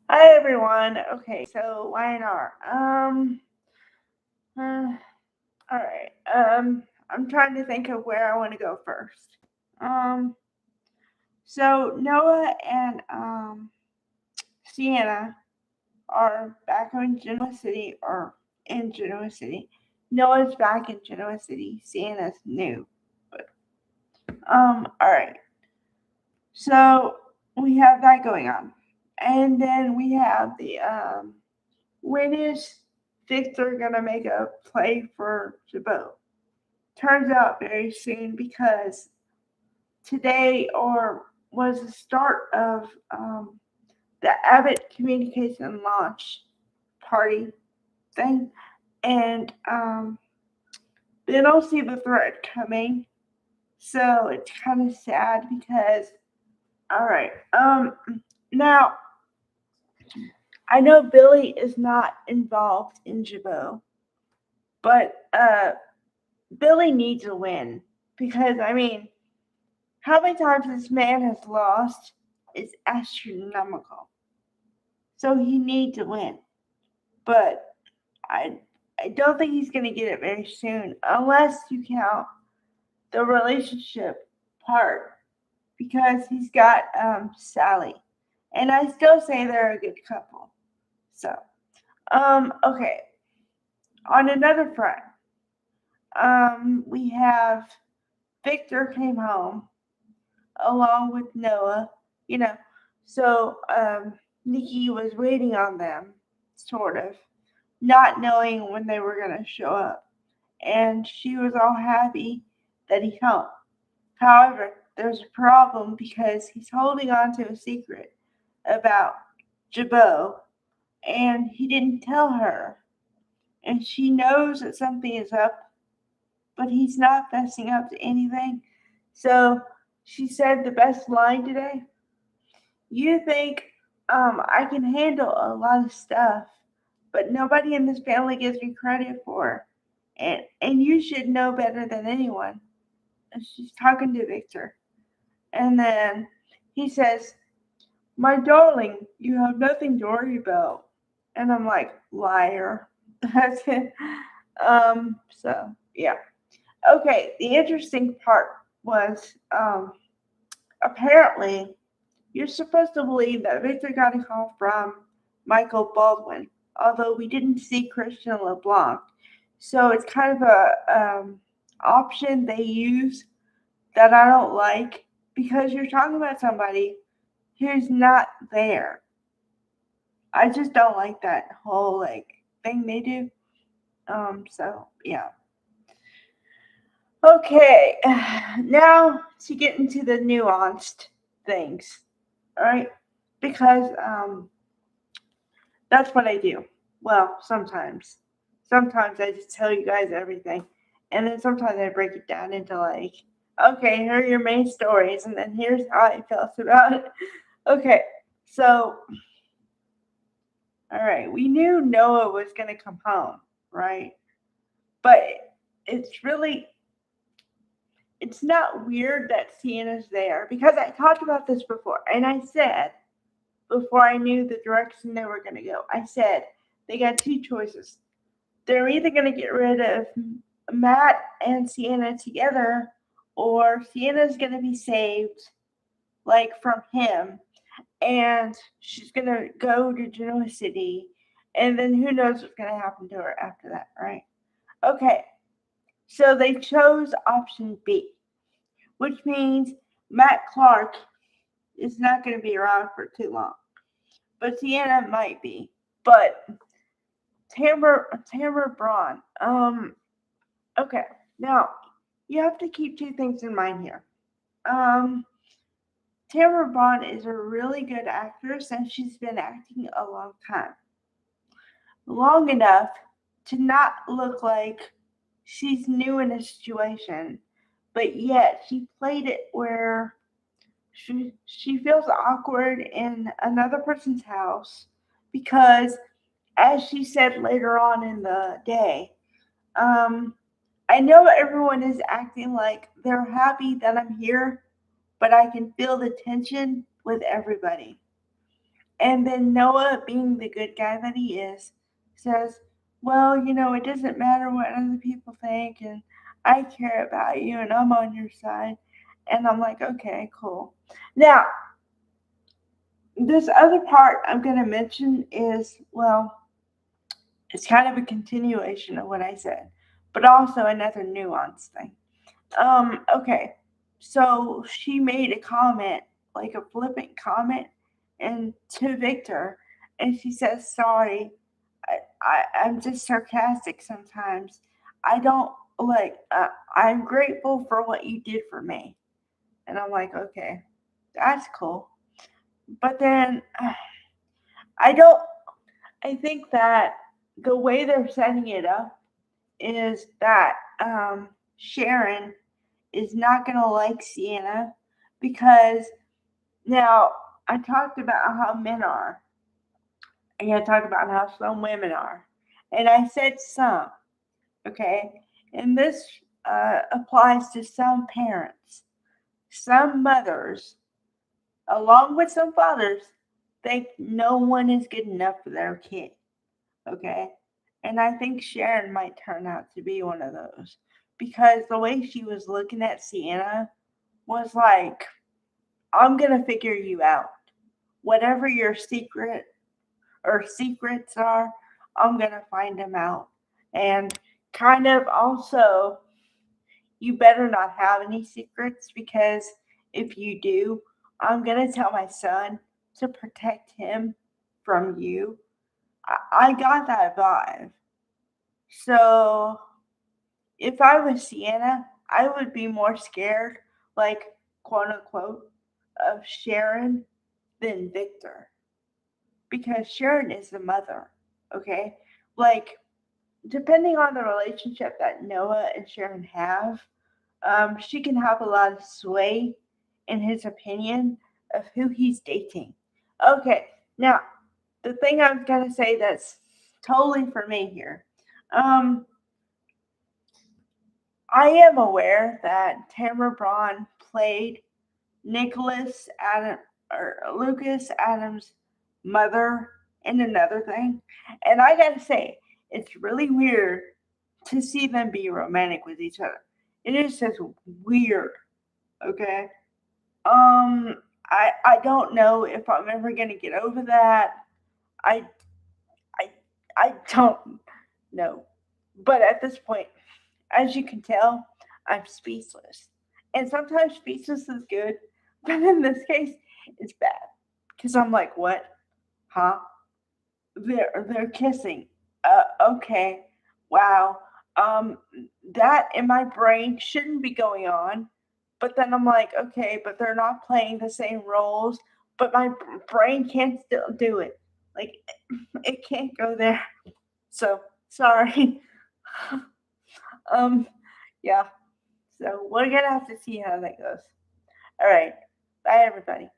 Hi everyone. Okay, so YNR. Uh, all right. I'm trying to think of where I want to go first. Um, so Noah and Sienna are back in Genoa City, or in Genoa City. Noah's back in Genoa City. Sienna's new. But all right. So we have that going on, and then we have the when is Victor gonna make a play for Jabot? Turns out very soon because today or was the start of the Abbott Communication launch party thing, and they don't see the threat coming, so it's kind of sad because all right, now I know Billy is not involved in Jabot, but Billy needs a win because I mean, how many times this man has lost is astronomical. So he needs a win, but I I don't think he's going to get it very soon unless you count the relationship part because he's got Sally, and I still say they're a good couple. So okay. On another front, we have Victor came home along with Noah, you know. So Nikki was waiting on them, sort of, not knowing when they were going to show up. And she was all happy that he home. However, there's a problem because he's holding on to a secret about Jabot, and he didn't tell her. And she knows that something is up, but he's not fessing up to anything. So she said the best line today. You think I can handle a lot of stuff, but nobody in this family gives me credit for it. And you should know better than anyone. And she's talking to Victor. And then he says, my darling, you have nothing to worry about. And I'm like, liar. That's it. So yeah. Okay, the interesting part was apparently you're supposed to believe that Victor got a call from Michael Baldwin, although we didn't see Christian LeBlanc. So it's kind of a option they use that I don't like because you're talking about somebody who's not there. I just don't like that whole like thing they do. So yeah. Okay, now to get into the nuanced things, all right? Because that's what I do. Well, sometimes. Sometimes I just tell you guys everything. And then sometimes I break it down into like, okay, here are your main stories, and then here's how I felt about it. Okay, so, all right, we knew Noah was going to come home, right? But it's really, it's not weird that Sienna's there because I talked about this before, and I said, before I knew the direction they were going to go, I said, they got two choices. They're either going to get rid of Matt and Sienna together, or Sienna's going to be saved, like from him, and she's going to go to Genoa City, and then who knows what's going to happen to her after that, right? Okay, so they chose option B, which means Matt Clark is not going to be around for too long, but Sienna might be. But Tamara Braun, okay, now you have to keep two things in mind here. Um, Tamara Braun is a really good actress and she's been acting a long time. Long enough to not look like she's new in a situation, but yet she played it where she feels awkward in another person's house because, as she said later on in the day, um, I know everyone is acting like they're happy that I'm here, but I can feel the tension with everybody. And then Noah, being the good guy that he is, says, well, it doesn't matter what other people think, and I care about you, and I'm on your side. And I'm like, okay, cool. Now, this other part I'm going to mention is, well, it's kind of a continuation of what I said, but also another nuance thing. Okay. So she made a comment, like a flippant comment, and to Victor, and she says, "Sorry, I'm just sarcastic sometimes. I don't like. I'm grateful for what you did for me." And I'm like, okay, that's cool. But then I don't. I think that the way they're setting it up is that Sharon is not going to like Sienna because now I talked about how men are, and I talked about how some women are, and I said some, okay, and this applies to some parents, some mothers, along with some fathers, think no one is good enough for their kid, okay, and I think Sharon might turn out to be one of those because the way she was looking at Sienna was like, I'm going to figure you out. Whatever your secret or secrets are, I'm going to find them out. And kind of also, you better not have any secrets because if you do, I'm going to tell my son to protect him from you. I got that vibe. So if I was Sienna, I would be more scared, like, quote unquote, of Sharon than Victor because Sharon is the mother, okay? Like, depending on the relationship that Noah and Sharon have, she can have a lot of sway in his opinion of who he's dating. Okay, now, the thing I was going to say that's totally for me here. Um, I am aware that Tamara Braun played Nicholas Adam or Lucas Adams' mother in another thing, and I gotta say, it's really weird to see them be romantic with each other. It is just weird. Okay. I don't know if I'm ever gonna get over that. I I I don't know. But at this point, as you can tell, I'm speechless. And sometimes speechless is good, but in this case, it's bad. Because I'm like, what? Huh? They're kissing. Okay. Wow. Um, that in my brain shouldn't be going on. But then I'm like, okay, but they're not playing the same roles. But my brain can't still do it. Like, it can't go there. So sorry. um, yeah. So we're gonna have to see how that goes. All right. Bye, everybody.